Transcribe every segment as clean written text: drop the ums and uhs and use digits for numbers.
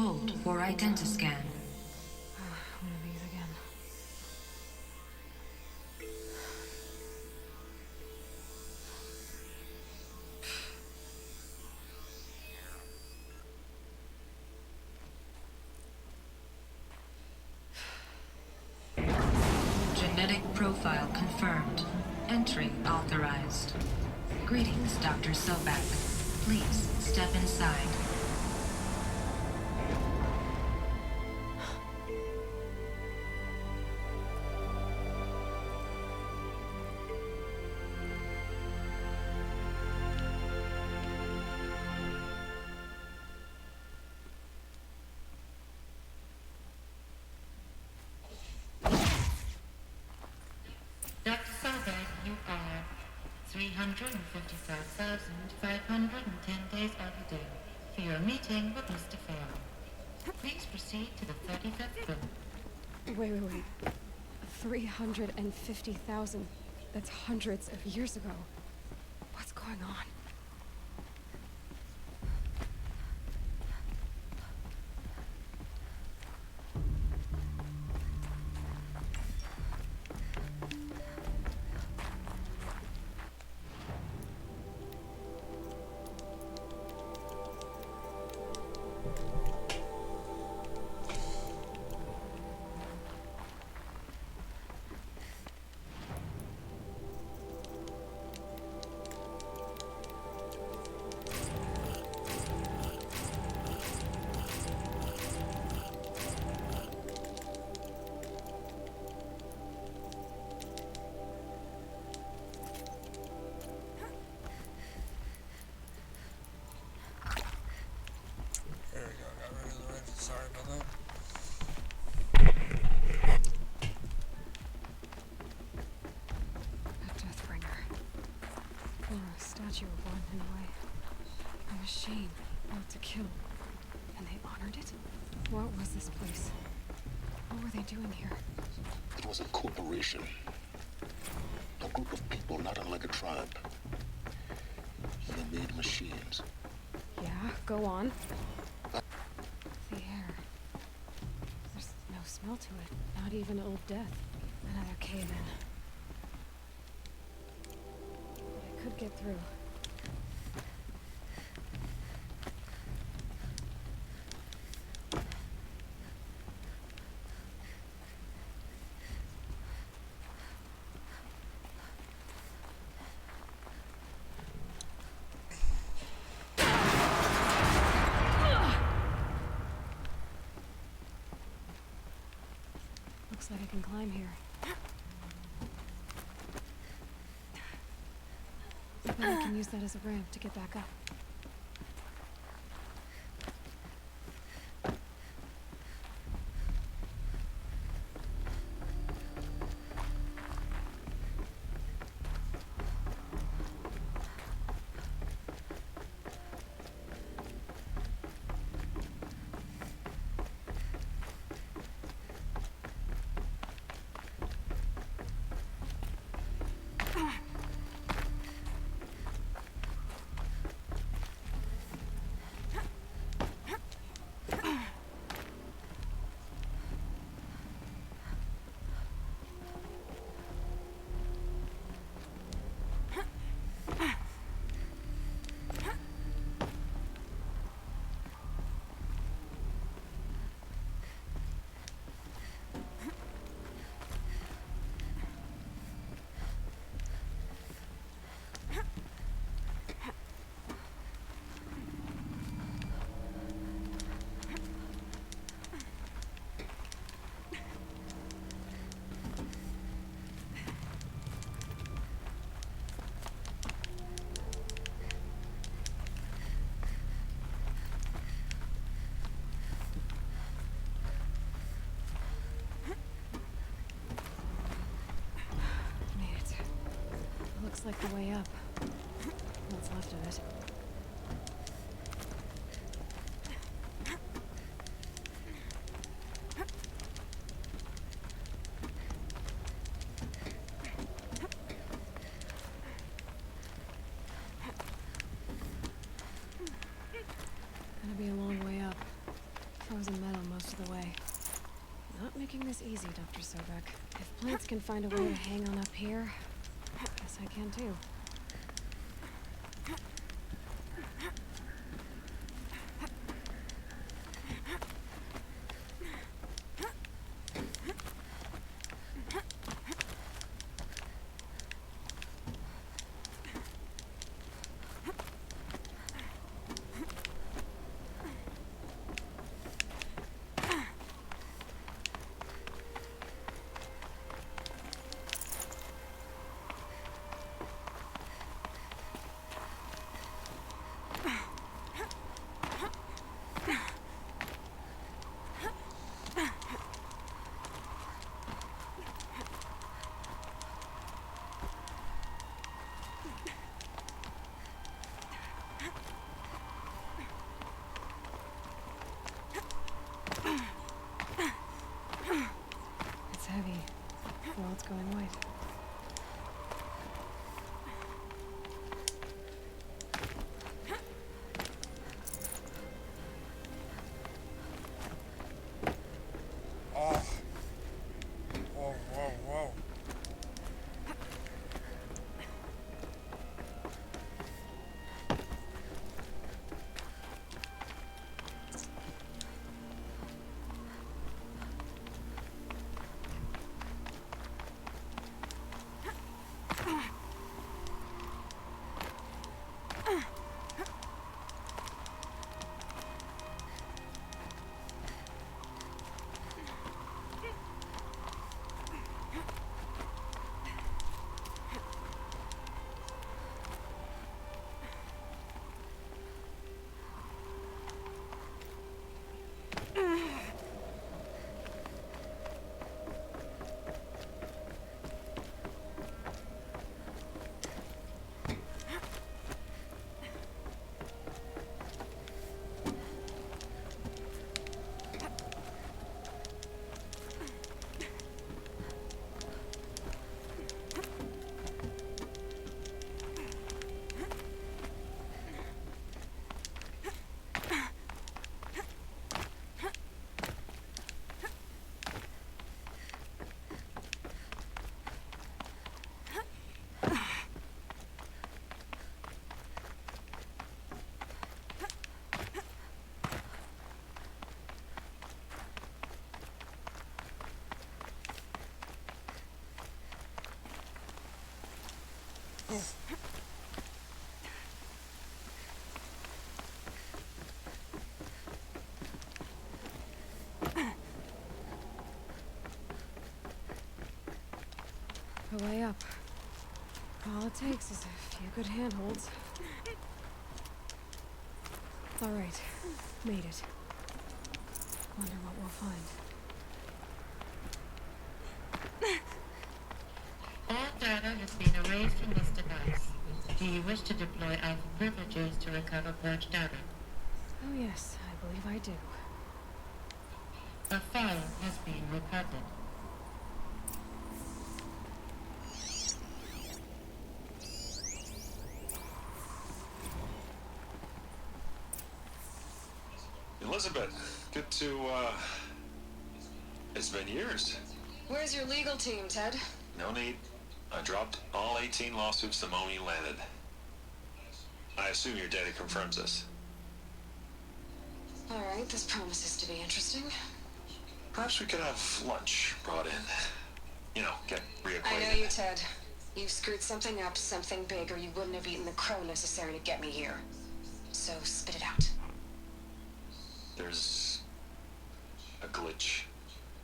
hold for identiscan. One of these again. Genetic profile confirmed. Entry authorized. Greetings, Dr. Sobek. Please step inside. Dr. Sobek, you are 355,510 days overdue for your meeting with Mr. Farrell. Please proceed to the 35th floor. Wait. 350,000. That's hundreds of years ago. What's going on? There we go, got rid of the red. Sorry about that. A Deathbringer. Or a statue of one, in a way. A machine built to kill. And they honored it? What was this place? What were they doing here? It was a corporation. A group of people not unlike a tribe. They made machines. Yeah, go on. The air. There's no smell to it. Not even Old Death. Another cave-in. But I could get through. Looks like I can climb here. I bet I can use that as a ramp to get back up. Made it. Looks like the way up. What's left of it. Gonna be a long way up. frozen metal most of the way. Not making this easy, Dr. Sobek. If plants can find a way to hang on up here, I guess I can too. It's heavy. Well, it's going white. Oh. Whoa, whoa, whoa. A way up. All it takes is a few good handholds. All right, made it. Wonder what we'll find. All data has been erased from this device. Do you wish to deploy our privileges to recover purged data? Oh yes, I believe I do. A file has been recovered. Elizabeth, good to, it's been years. Where's your legal team, Ted? No need. I dropped all 18 lawsuits the moment you landed. I assume your data confirms this. All right, this promises to be interesting. Perhaps we could have lunch brought in. You know, get reacquainted. I know you, Ted. You've screwed something up, something big, or you wouldn't have eaten the crow necessary to get me here. So spit it out. There's a glitch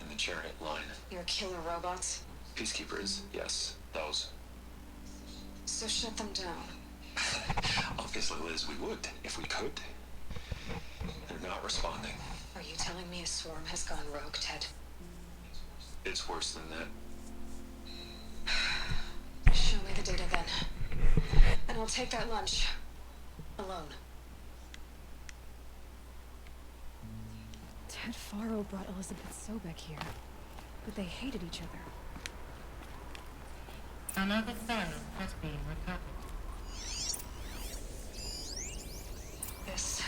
in the chariot line. You're killer robots? Peacekeepers, yes, those. So shut them down. Obviously, Liz, we would, if we could. They're not responding. Are you telling me a swarm has gone rogue, Ted? It's worse than that. Show me the data then. And I'll take that lunch. Alone. Ted Faro brought Elizabeth Sobek here. But they hated each other. Another file has been recovered. This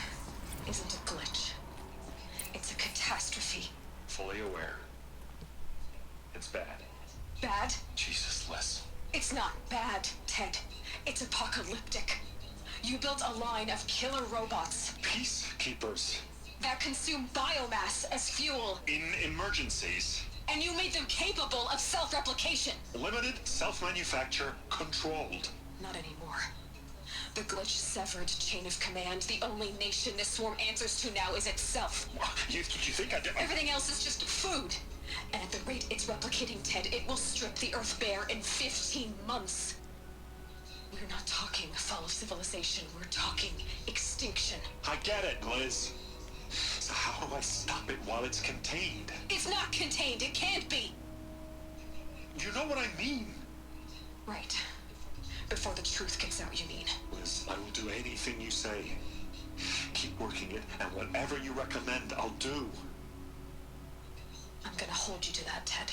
isn't a glitch. It's a It's not bad, Ted. It's apocalyptic. You built a line of killer robots Peacekeepers. that consume biomass as fuel, In emergencies. and you made them capable of self-replication. Limited, self-manufacture, controlled. Not anymore. The glitch severed chain of command. The only nation this swarm answers to now is itself. You think I did? Everything else is just food. And at the rate it's replicating, Ted, it will strip the Earth bare in 15 months. We're not talking fall of civilization. We're talking extinction. I get it, Liz. So how do I stop it while it's contained? It's not contained. It can't be. You know what I mean. Right. Before the truth gets out, you mean? Liz, I will do anything you say. Keep working it, and whatever you recommend, I'll do. I'm gonna hold you to that, Ted.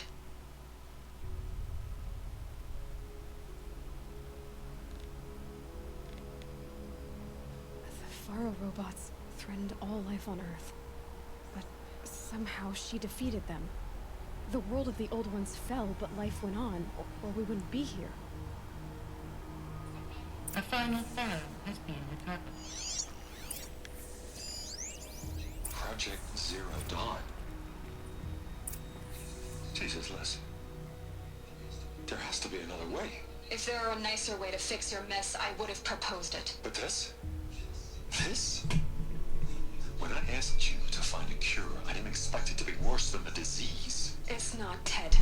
The Faro robots threatened all life on Earth. But somehow she defeated them. The world of the Old Ones fell, but life went on, or we wouldn't be here. A final file has been recovered. Project Zero Dawn. Jesus, Liz. There has to be another way. If there were a nicer way to fix your mess, I would have proposed it. But this? This? When I asked you to find a cure, I didn't expect it to be worse than the disease. It's not, Ted.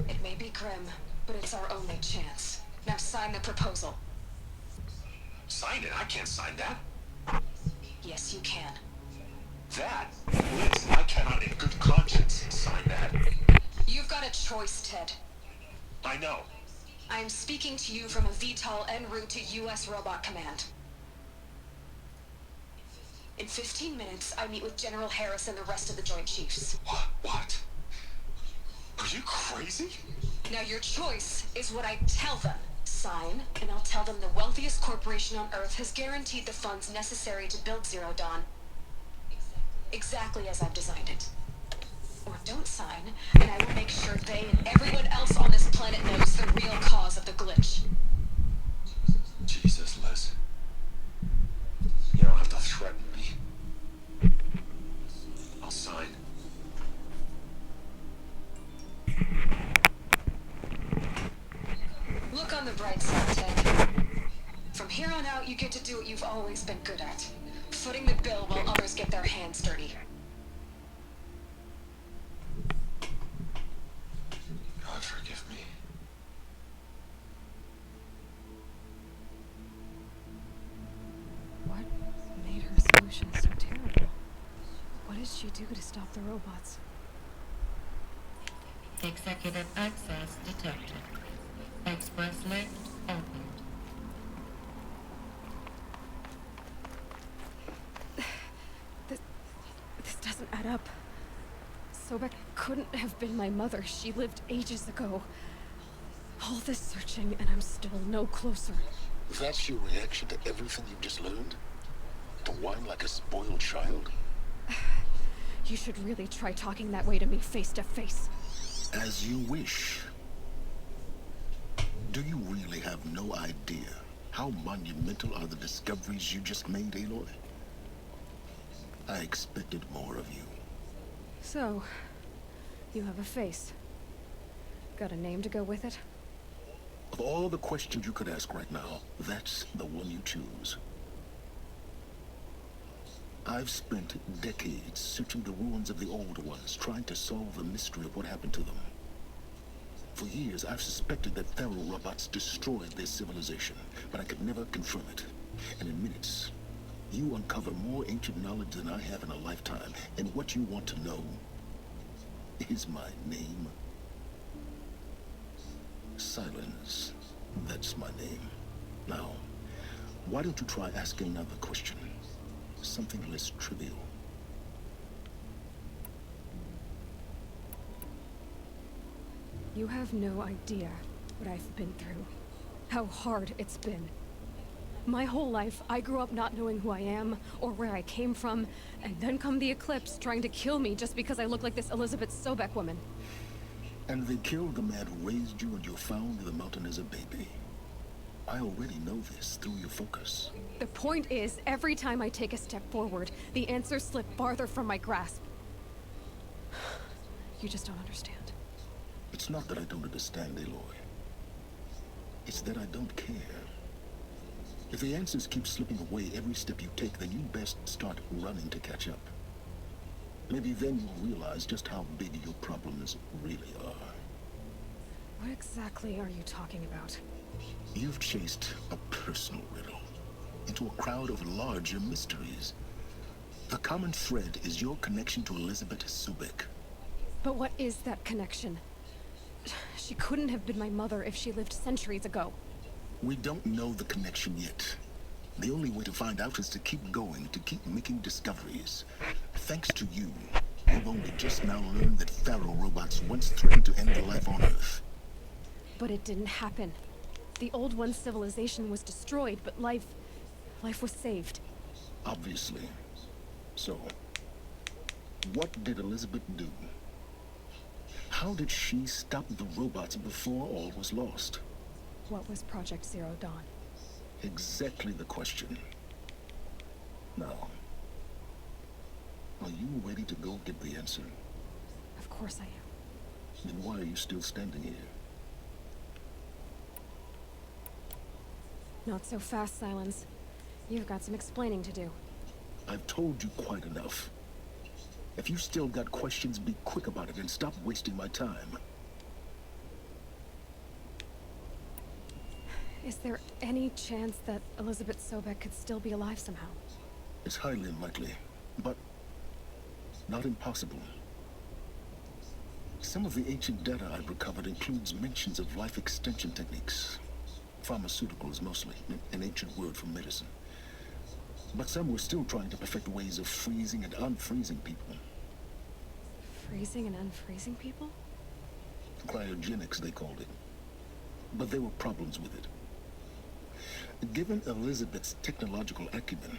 It may be grim, but it's our only chance. Now sign the proposal. Sign it? I can't sign that. Yes, you can. That? Liz, I cannot in good conscience sign that. You've got a choice, Ted. I know. I am speaking to you from a VTOL en route to U.S. Robot Command. In 15 minutes, I meet with General Harris and the rest of the Joint Chiefs. What? Are you crazy? Now your choice is what I tell them. Sign, and I'll tell them the wealthiest corporation on Earth has guaranteed the funds necessary to build Zero Dawn. Exactly as I've designed it. Or don't sign, and I will make sure they and everyone else on this planet knows the real cause of the glitch. Jesus, Liz. You don't have to threaten me. I'll sign. Look on the bright side, Ted. From here on out, you get to do what you've always been good at. Footing the bill while others get their hands dirty. God forgive me. What made her solution so terrible? What did she do to stop the robots? Executive access detected. Express lift opened. This doesn't add up. Sobek couldn't have been my mother. She lived ages ago. All this searching, and I'm still no closer. That's your reaction to everything you've just learned? To whine like a spoiled child? You should really try talking that way to me face to face. As you wish. Do you really have no idea how monumental are the discoveries you just made, Aloy? I expected more of you. So, you have a face. Got a name to go with it? Of all the questions you could ask right now, that's the one you choose. I've spent decades searching the ruins of the old ones, trying to solve the mystery of what happened to them. For years, I've suspected that Faro robots destroyed their civilization, but I could never confirm it. And in minutes, you uncover more ancient knowledge than I have in a lifetime, and what you want to know is my name. Silence. That's my name. Now, why don't you try asking another question? Something less trivial. You have no idea what I've been through. How hard it's been. My whole life, I grew up not knowing who I am or where I came from, and then come the Eclipse trying to kill me just because I look like this Elizabeth Sobek woman. And they killed the man who raised you and you found the mountain as a baby. I already know this through your focus. The point is, every time I take a step forward, the answers slip farther from my grasp. You just don't understand. It's not that I don't understand, Aloy. It's that I don't care. If the answers keep slipping away every step you take, then you best start running to catch up. Maybe then you'll realize just how big your problems really are. What exactly are you talking about? You've chased a personal riddle into a crowd of larger mysteries. The common thread is your connection to Elizabeth Sobek. But what is that connection? She couldn't have been my mother if she lived centuries ago. We don't know the connection yet. The only way to find out is to keep going, to keep making discoveries. Thanks to you, we've only just now learned that Pharaoh robots once threatened to end the life on Earth. But it didn't happen. The Old One's civilization was destroyed, but life was saved. Obviously. So, what did Elizabeth do? How did she stop the robots before all was lost? What was Project Zero Dawn? Exactly the question. Now, are you ready to go get the answer? Of course I am. Then why are you still standing here? Not so fast, Silence. You've got some explaining to do. I've told you quite enough. If you've still got questions, be quick about it and stop wasting my time. Is there any chance that Elizabeth Sobek could still be alive somehow? It's highly unlikely, but not impossible. Some of the ancient data I've recovered includes mentions of life extension techniques. Pharmaceuticals mostly, an ancient word for medicine. But some were still trying to perfect ways of freezing and unfreezing people. Freezing and unfreezing people? Cryogenics, they called it. But there were problems with it. Given Elizabeth's technological acumen,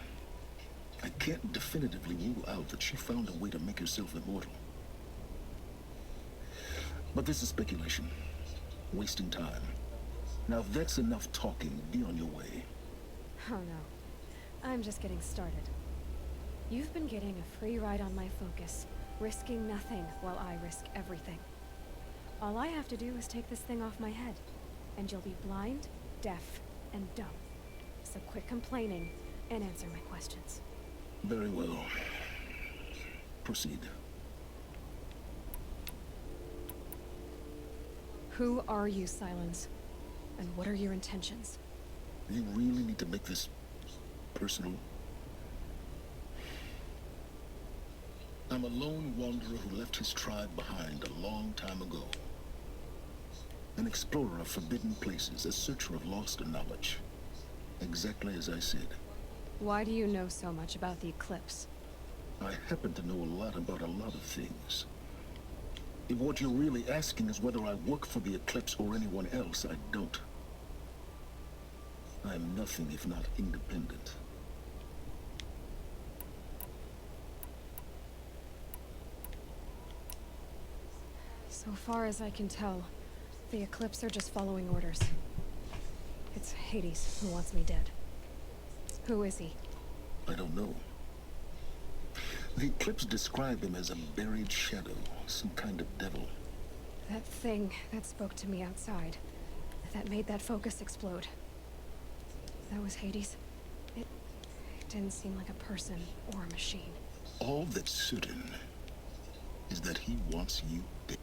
I can't definitively rule out that she found a way to make herself immortal. But this is speculation. Wasting time. Now that's enough talking. Be on your way. Oh no. I'm just getting started. You've been getting a free ride on my focus, risking nothing while I risk everything. All I have to do is take this thing off my head, and you'll be blind, deaf, and dumb. So quit complaining and answer my questions. Very well. Proceed. Who are you, Silence? And what are your intentions? You really need to make this personal? I'm a lone wanderer who left his tribe behind a long time ago. An explorer of forbidden places, a searcher of lost knowledge. Exactly as I said. Why do you know so much about the Eclipse? I happen to know a lot about a lot of things. If what you're really asking is whether I work for the Eclipse or anyone else, I don't. I'm nothing if not independent. So far as I can tell, the Eclipse are just following orders. It's Hades who wants me dead. Who is he? I don't know. The Eclipse describe him as a buried shadow, some kind of devil. That thing that spoke to me outside, that made that focus explode. That was Hades. It didn't seem like a person or a machine. All that's certain is that he wants you dead.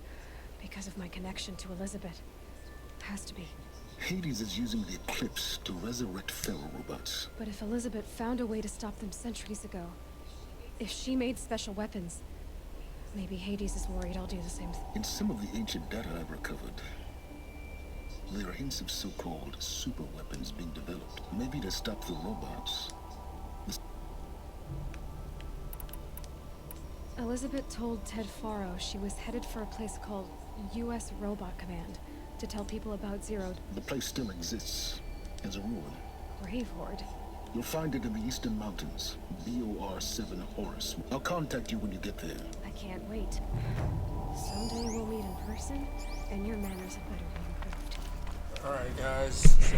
Because of my connection to Elizabeth. Has to be. Hades is using the Eclipse to resurrect Pharaoh robots. But if Elizabeth found a way to stop them centuries ago, if she made special weapons, maybe Hades is worried I'll do the same thing. In some of the ancient data I've recovered, there are hints of so-called super weapons being developed. Maybe to stop the robots. Elizabeth told Ted Faro she was headed for a place called U.S. Robot Command to tell people about Zero. The place still exists as a ruin. Grave Horde. You'll find it in the Eastern Mountains, BOR 7 Horus. I'll contact you when you get there. I can't wait. Someday we'll meet in person, and your manners had better be improved. Alright guys, so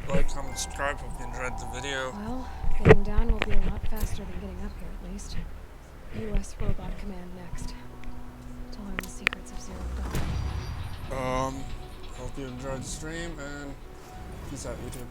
like, comment, subscribe, hope you enjoyed the video. Well, getting down will be a lot faster than getting up here, at least. U.S. Robot Command next. To learn the secrets of Zero Dawn. Hope you enjoyed the stream, and peace out, YouTube.